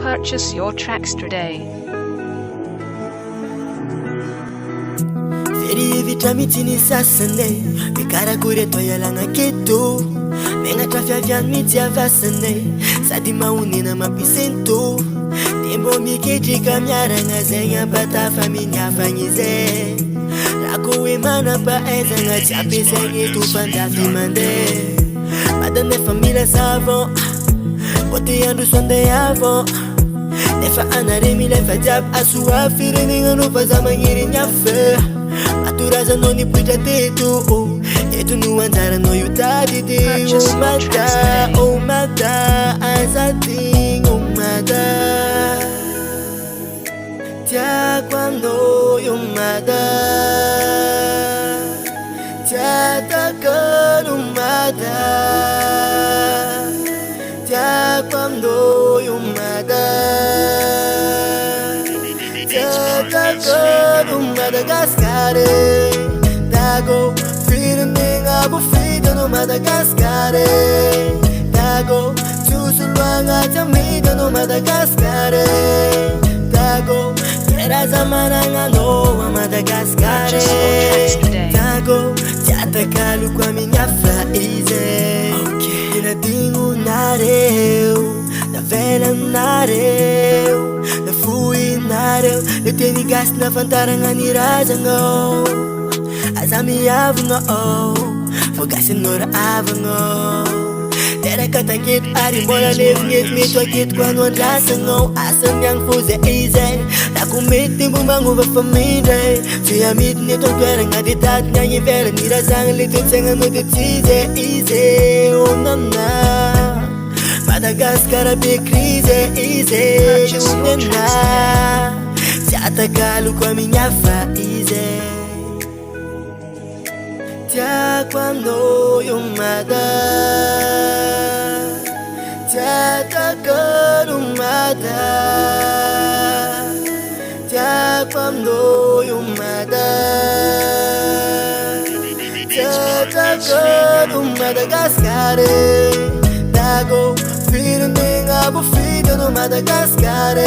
Purchase your tracks today. Feri vitamini sasane, mikara kure toyalanga keto. Menga trafia vyan miti avasane, sadi maunina mapisento. Tembo mikeji kamyaranga zenga bata família fanyize. Rako emana pa ezanga chape zengi tu pandafi mande. Madame família savon, bote ando sonde avon. Nefa anaremi lefa jab asua fireninga no fazama ngiri nyafe. Maturaza no ni puja tetu etu nu andara no yutadi de. Oh mata azating oh mata. Tia cuando yo mata. Tia takano mata. Tia cuando yo mata. Takano Madagascar. Dago feeling abo fida no Madagascar. Dago chusulwanga chamida no Madagascar. Dago era zamananga no Madagascar. Dago jatakalu kwa minha fraize. Ina dingo nareu, na vela nareu. Fui nareu, eu tenho gasto na fantaranga ni razango. Azami avungo, fogasse nora avungo. Tera kata kit ari mola lev ngit mito kit quando andrasango. Asam yang fuze easy, na kumiti bumango va família. Se a mit nito twera ngaditat nyanyi vera ni razang litin senga no de easy. Oh nana. Madagascar a big crise, easy. Unena, se atacalo com a minha frase. Tia quando eu mata. Tia atacalo mata. Tia quando eu mata. Tia atacalo Madagascar. Dago feeling abo fida no Madagascar.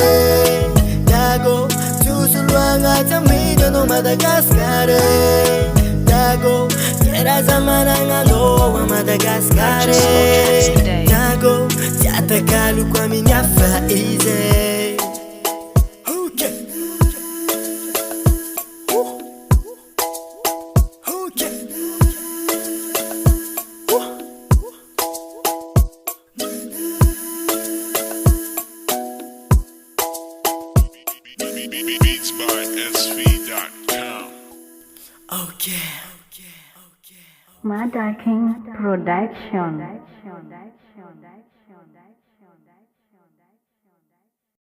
Dago chusulwanga chamida no Madagascar. Dago era zamananga no Madagascar. Dago jatakalu kwa minha fraize. Beats by SV.com. Okay. Mada King Production.